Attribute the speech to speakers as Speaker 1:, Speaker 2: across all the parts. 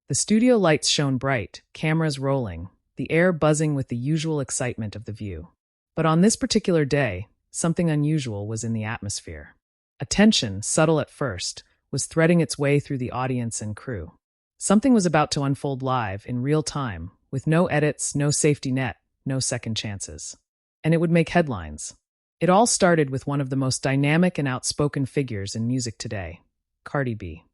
Speaker 1: The studio lights shone bright, cameras rolling, the air buzzing with the usual excitement of the view. But on this particular day, something unusual was in the atmosphere. A tension, subtle at first, was threading its way through the audience and crew. Something was about to unfold live, in real time, with no edits, no safety net, no second chances. And it would make headlines. It all started with one of the most dynamic and outspoken figures in music today, Cardi B.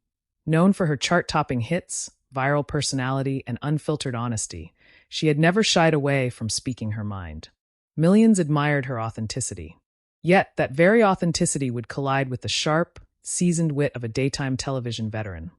Speaker 1: Known for her chart-topping hits, viral personality, and unfiltered honesty, she had never shied away from speaking her mind. Millions admired her authenticity. Yet, that very authenticity would collide with the sharp, seasoned wit of a daytime television veteran,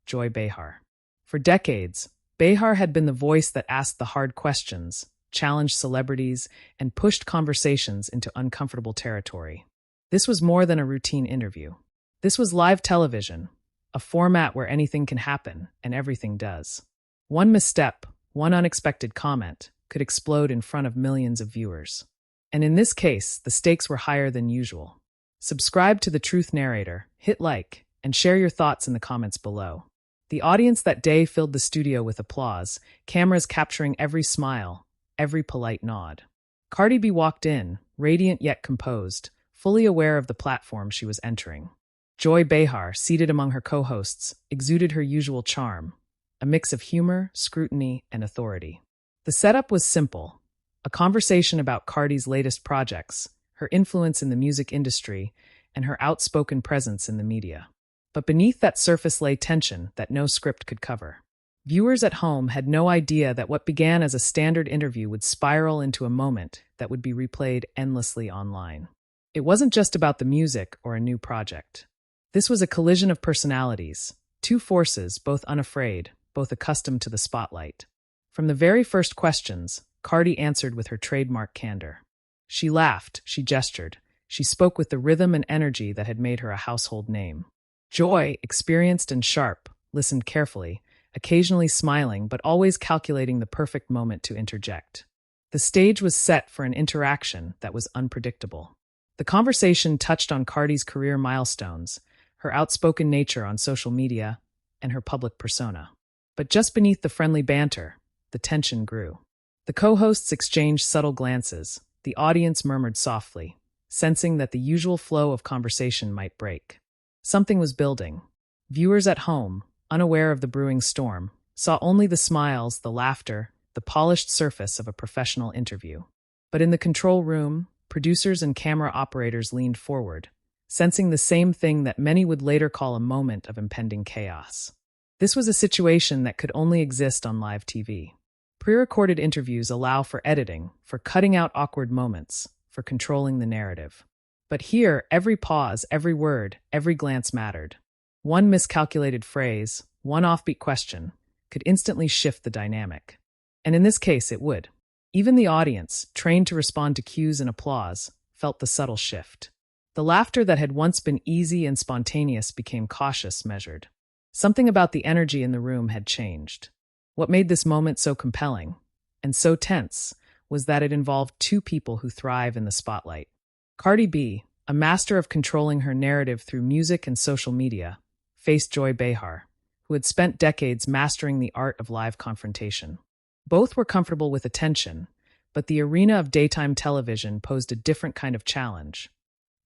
Speaker 1: Joy Behar. For decades, Behar had been the voice that asked the hard questions, challenged celebrities, and pushed conversations into uncomfortable territory. This was more than a routine interview. This was live television, a format where anything can happen and everything does. One misstep, one unexpected comment, could explode in front of millions of viewers. And in this case, the stakes were higher than usual. Subscribe to The Truth Narrator, hit like, and share your thoughts in the comments below. The audience that day filled the studio with applause, cameras capturing every smile, every polite nod. Cardi B walked in, radiant yet composed, fully aware of the platform she was entering. Joy Behar, seated among her co-hosts, exuded her usual charm, a mix of humor, scrutiny, and authority. The setup was simple, a conversation about Cardi's latest projects, her influence in the music industry, and her outspoken presence in the media. But beneath that surface lay tension that no script could cover. Viewers at home had no idea that what began as a standard interview would spiral into a moment that would be replayed endlessly online. It wasn't just about the music or a new project. This was a collision of personalities, two forces, both unafraid, both accustomed to the spotlight. From the very first questions, Cardi answered with her trademark candor. She laughed, she gestured, she spoke with the rhythm and energy that had made her a household name. Joy, experienced and sharp, listened carefully, occasionally smiling but always calculating the perfect moment to interject. The stage was set for an interaction that was unpredictable. The conversation touched on Cardi's career milestones, her outspoken nature on social media, and her public persona. But just beneath the friendly banter, the tension grew. The co-hosts exchanged subtle glances. The audience murmured softly, sensing that the usual flow of conversation might break. Something was building. Viewers at home, unaware of the brewing storm, saw only the smiles, the laughter, the polished surface of a professional interview. But in the control room, producers and camera operators leaned forward, sensing the same thing that many would later call a moment of impending chaos. This was a situation that could only exist on live TV. Pre-recorded interviews allow for editing, for cutting out awkward moments, for controlling the narrative. But here, every pause, every word, every glance mattered. One miscalculated phrase, one offbeat question, could instantly shift the dynamic. And in this case, it would. Even the audience, trained to respond to cues and applause, felt the subtle shift. The laughter that had once been easy and spontaneous became cautious, measured. Something about the energy in the room had changed. What made this moment so compelling, and so tense, was that it involved two people who thrive in the spotlight. Cardi B, a master of controlling her narrative through music and social media, faced Joy Behar, who had spent decades mastering the art of live confrontation. Both were comfortable with attention, but the arena of daytime television posed a different kind of challenge.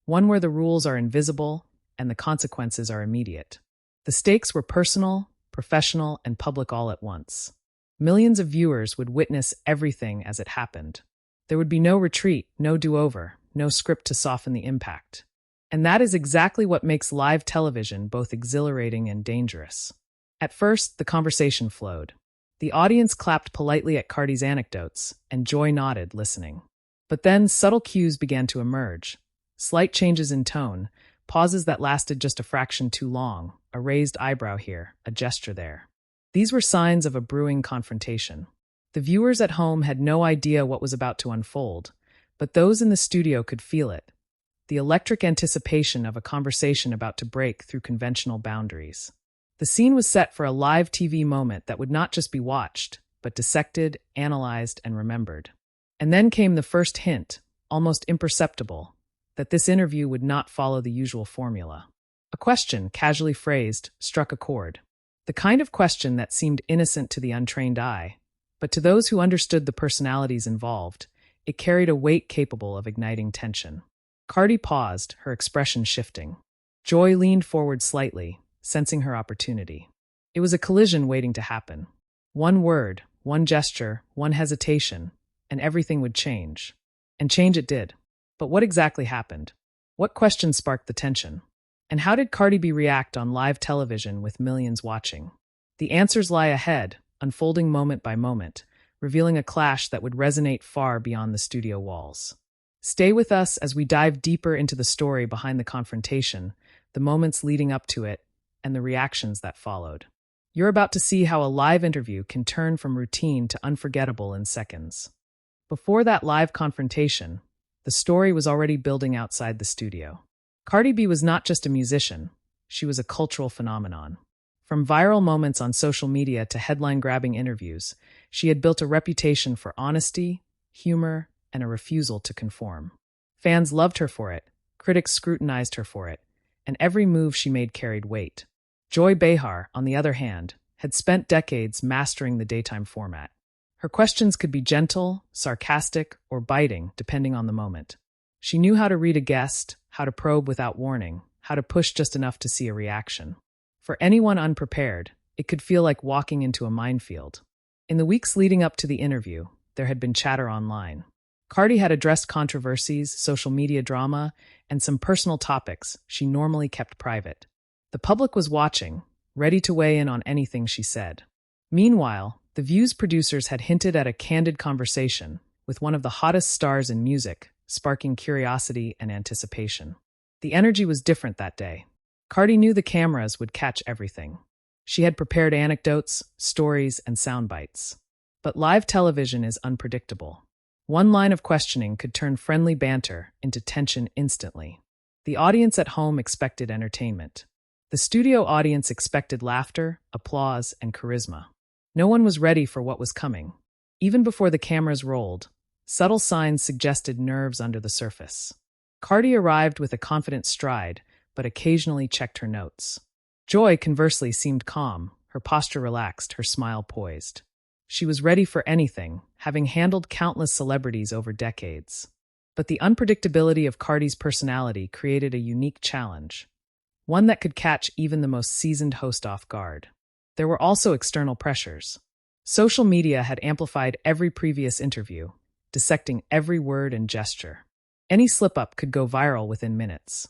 Speaker 1: One where the rules are invisible and the consequences are immediate. The stakes were personal, professional, and public all at once. Millions of viewers would witness everything as it happened. There would be no retreat, no do-over, no script to soften the impact. And that is exactly what makes live television both exhilarating and dangerous. At first, the conversation flowed. The audience clapped politely at Cardi's anecdotes, and Joy nodded, listening. But then subtle cues began to emerge. Slight changes in tone, pauses that lasted just a fraction too long, a raised eyebrow here, a gesture there. These were signs of a brewing confrontation. The viewers at home had no idea what was about to unfold, but those in the studio could feel it. The electric anticipation of a conversation about to break through conventional boundaries. The scene was set for a live TV moment that would not just be watched, but dissected, analyzed, and remembered. And then came the first hint, almost imperceptible, that this interview would not follow the usual formula. A question, casually phrased, struck a chord. The kind of question that seemed innocent to the untrained eye, but to those who understood the personalities involved, it carried a weight capable of igniting tension. Cardi paused, her expression shifting. Joy leaned forward slightly, sensing her opportunity. It was a collision waiting to happen. One word, one gesture, one hesitation, and everything would change. And change it did. But what exactly happened? What question sparked the tension? And how did Cardi B react on live television with millions watching? The answers lie ahead, unfolding moment by moment, revealing a clash that would resonate far beyond the studio walls. Stay with us as we dive deeper into the story behind the confrontation, the moments leading up to it, and the reactions that followed. You're about to see how a live interview can turn from routine to unforgettable in seconds. Before that live confrontation, the story was already building outside the studio. Cardi B was not just a musician, she was a cultural phenomenon. From viral moments on social media to headline-grabbing interviews, she had built a reputation for honesty, humor, and a refusal to conform. Fans loved her for it, critics scrutinized her for it, and every move she made carried weight. Joy Behar, on the other hand, had spent decades mastering the daytime format. Her questions could be gentle, sarcastic, or biting, depending on the moment. She knew how to read a guest, how to probe without warning, how to push just enough to see a reaction. For anyone unprepared, it could feel like walking into a minefield. In the weeks leading up to the interview, there had been chatter online. Cardi had addressed controversies, social media drama, and some personal topics she normally kept private. The public was watching, ready to weigh in on anything she said. Meanwhile, The View's producers had hinted at a candid conversation with one of the hottest stars in music, sparking curiosity and anticipation. The energy was different that day. Cardi knew the cameras would catch everything. She had prepared anecdotes, stories, and sound bites. But live television is unpredictable. One line of questioning could turn friendly banter into tension instantly. The audience at home expected entertainment. The studio audience expected laughter, applause, and charisma. No one was ready for what was coming. Even before the cameras rolled, subtle signs suggested nerves under the surface. Cardi arrived with a confident stride, but occasionally checked her notes. Joy, conversely, seemed calm, her posture relaxed, her smile poised. She was ready for anything, having handled countless celebrities over decades. But the unpredictability of Cardi's personality created a unique challenge, one that could catch even the most seasoned host off guard. There were also external pressures. Social media had amplified every previous interview, dissecting every word and gesture. Any slip-up could go viral within minutes.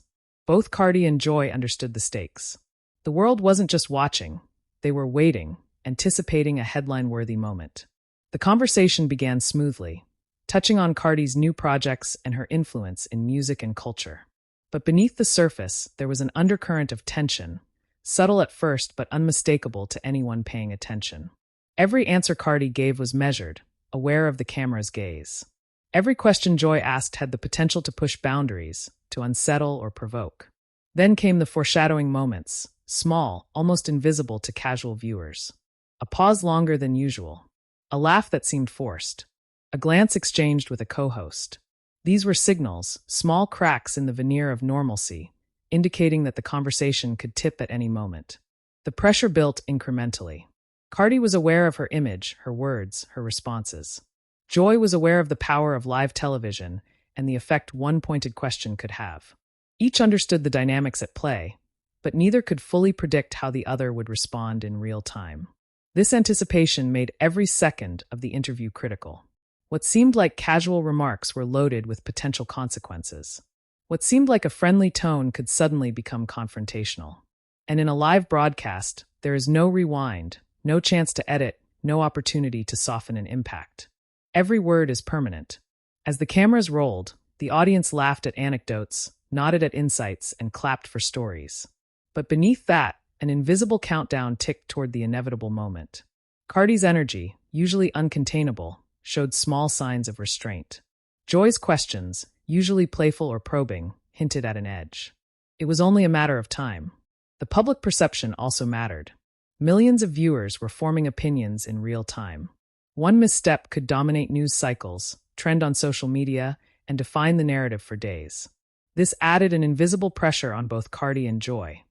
Speaker 1: Both Cardi and Joy understood the stakes. The world wasn't just watching, they were waiting, anticipating a headline-worthy moment. The conversation began smoothly, touching on Cardi's new projects and her influence in music and culture. But beneath the surface, there was an undercurrent of tension, subtle at first but unmistakable to anyone paying attention. Every answer Cardi gave was measured, aware of the camera's gaze. Every question Joy asked had the potential to push boundaries, to unsettle or provoke. Then came the foreshadowing moments, small, almost invisible to casual viewers. A pause longer than usual. A laugh that seemed forced. A glance exchanged with a co-host. These were signals, small cracks in the veneer of normalcy, indicating that the conversation could tip at any moment. The pressure built incrementally. Cardi was aware of her image, her words, her responses. Joy was aware of the power of live television and the effect one pointed question could have. Each understood the dynamics at play, but neither could fully predict how the other would respond in real time. This anticipation made every second of the interview critical. What seemed like casual remarks were loaded with potential consequences. What seemed like a friendly tone could suddenly become confrontational. And in a live broadcast, there is no rewind, no chance to edit, no opportunity to soften an impact. Every word is permanent. As the cameras rolled, the audience laughed at anecdotes, nodded at insights, and clapped for stories. But beneath that, an invisible countdown ticked toward the inevitable moment. Cardi's energy, usually uncontainable, showed small signs of restraint. Joy's questions, usually playful or probing, hinted at an edge. It was only a matter of time. The public perception also mattered. Millions of viewers were forming opinions in real time. One misstep could dominate news cycles, trend on social media, and define the narrative for days. This added an invisible pressure on both Cardi and Joy.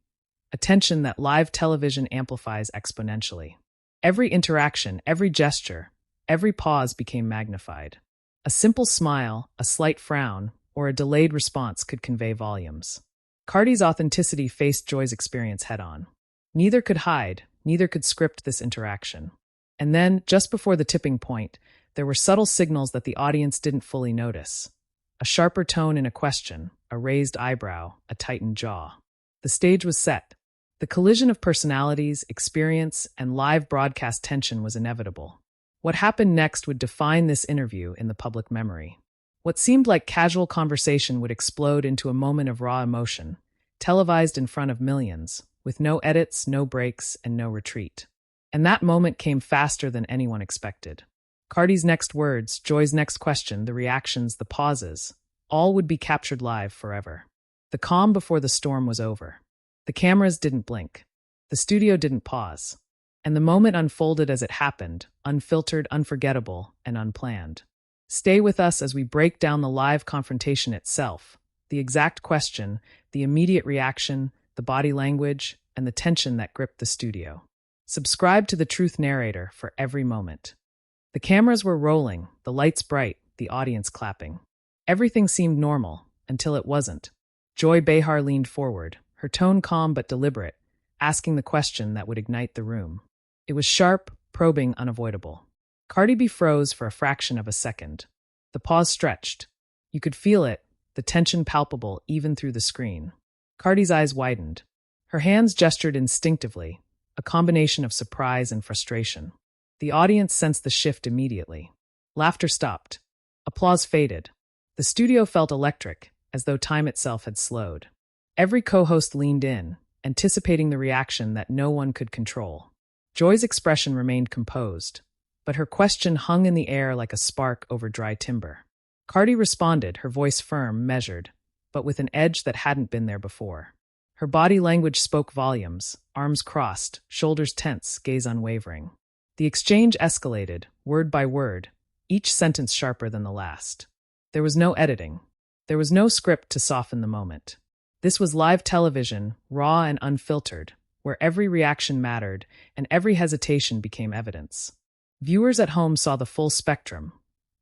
Speaker 1: a tension that live television amplifies exponentially. Every interaction, every gesture, every pause became magnified. A simple smile, a slight frown, or a delayed response could convey volumes. Cardi's authenticity faced Joy's experience head-on. Neither could hide, neither could script this interaction. And then, just before the tipping point, there were subtle signals that the audience didn't fully notice. A sharper tone in a question, a raised eyebrow, a tightened jaw. The stage was set. The collision of personalities, experience, and live broadcast tension was inevitable. What happened next would define this interview in the public memory. What seemed like casual conversation would explode into a moment of raw emotion, televised in front of millions, with no edits, no breaks, and no retreat. And that moment came faster than anyone expected. Cardi's next words, Joy's next question, the reactions, the pauses, all would be captured live forever. The calm before the storm was over. The cameras didn't blink. The studio didn't pause. And the moment unfolded as it happened, unfiltered, unforgettable, and unplanned. Stay with us as we break down the live confrontation itself, the exact question, the immediate reaction, the body language, and the tension that gripped the studio. Subscribe to The Truth Narrator for every moment. The cameras were rolling, the lights bright, the audience clapping. Everything seemed normal, until it wasn't. Joy Behar leaned forward, her tone calm but deliberate, asking the question that would ignite the room. It was sharp, probing, unavoidable. Cardi froze for a fraction of a second. The pause stretched. You could feel it, the tension palpable even through the screen. Cardi's eyes widened. Her hands gestured instinctively, a combination of surprise and frustration. The audience sensed the shift immediately. Laughter stopped. Applause faded. The studio felt electric, as though time itself had slowed. Every co-host leaned in, anticipating the reaction that no one could control. Joy's expression remained composed, but her question hung in the air like a spark over dry timber. Cardi responded, her voice firm, measured, but with an edge that hadn't been there before. Her body language spoke volumes, arms crossed, shoulders tense, gaze unwavering. The exchange escalated, word by word, each sentence sharper than the last. There was no editing. There was no script to soften the moment. This was live television, raw and unfiltered, where every reaction mattered and every hesitation became evidence. Viewers at home saw the full spectrum: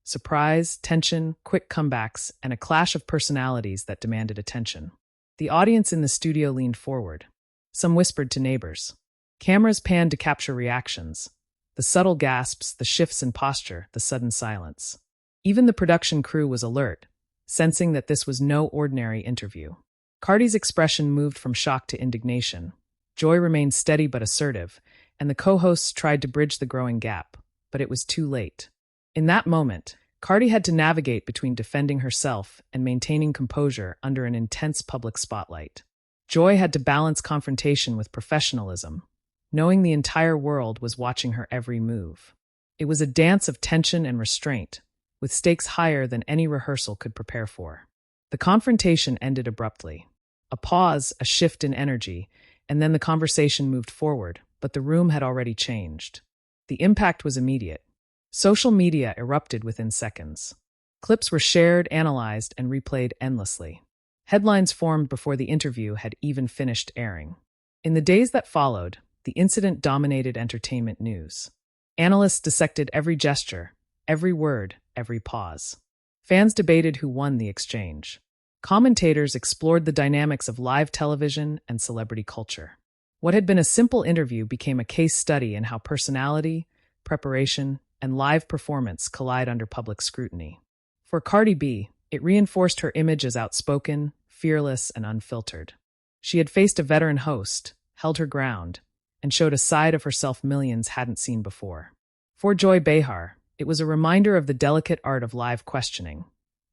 Speaker 1: surprise, tension, quick comebacks, and a clash of personalities that demanded attention. The audience in the studio leaned forward. Some whispered to neighbors. Cameras panned to capture reactions. The subtle gasps, the shifts in posture, the sudden silence. Even the production crew was alert, sensing that this was no ordinary interview. Cardi's expression moved from shock to indignation. Joy remained steady but assertive, and the co-hosts tried to bridge the growing gap, but it was too late. In that moment, Cardi had to navigate between defending herself and maintaining composure under an intense public spotlight. Joy had to balance confrontation with professionalism, knowing the entire world was watching her every move. It was a dance of tension and restraint, with stakes higher than any rehearsal could prepare for. The confrontation ended abruptly. A pause, a shift in energy, and then the conversation moved forward, but the room had already changed. The impact was immediate. Social media erupted within seconds. Clips were shared, analyzed, and replayed endlessly. Headlines formed before the interview had even finished airing. In the days that followed, the incident dominated entertainment news. Analysts dissected every gesture, every word, every pause. Fans debated who won the exchange. Commentators explored the dynamics of live television and celebrity culture. What had been a simple interview became a case study in how personality, preparation, and live performance collide under public scrutiny. For Cardi B, it reinforced her image as outspoken, fearless, and unfiltered. She had faced a veteran host, held her ground, and showed a side of herself millions hadn't seen before. For Joy Behar, it was a reminder of the delicate art of live questioning,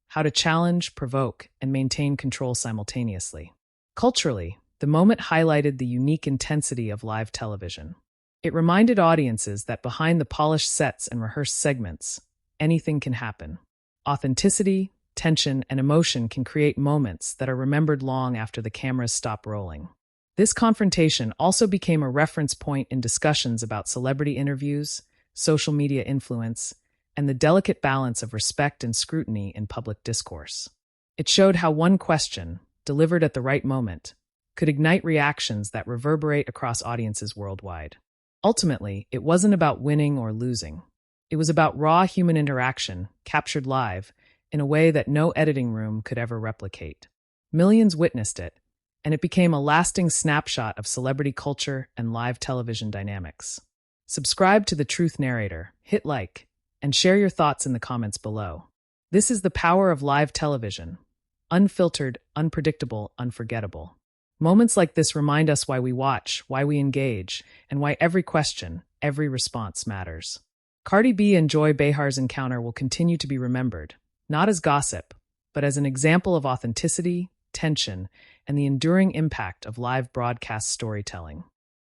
Speaker 1: how to challenge, provoke, and maintain control simultaneously. Culturally, the moment highlighted the unique intensity of live television. It reminded audiences that behind the polished sets and rehearsed segments, anything can happen. Authenticity, tension, and emotion can create moments that are remembered long after the cameras stop rolling. This confrontation also became a reference point in discussions about celebrity interviews, social media influence, and the delicate balance of respect and scrutiny in public discourse. It showed how one question, delivered at the right moment, could ignite reactions that reverberate across audiences worldwide. Ultimately, it wasn't about winning or losing. It was about raw human interaction, captured live, in a way that no editing room could ever replicate. Millions witnessed it, and it became a lasting snapshot of celebrity culture and live television dynamics. Subscribe to The Truth Narrator, hit like, and share your thoughts in the comments below. This is the power of live television. Unfiltered, unpredictable, unforgettable. Moments like this remind us why we watch, why we engage, and why every question, every response matters. Cardi B and Behar's encounter will continue to be remembered, not as gossip, but as an example of authenticity, tension, and the enduring impact of live broadcast storytelling.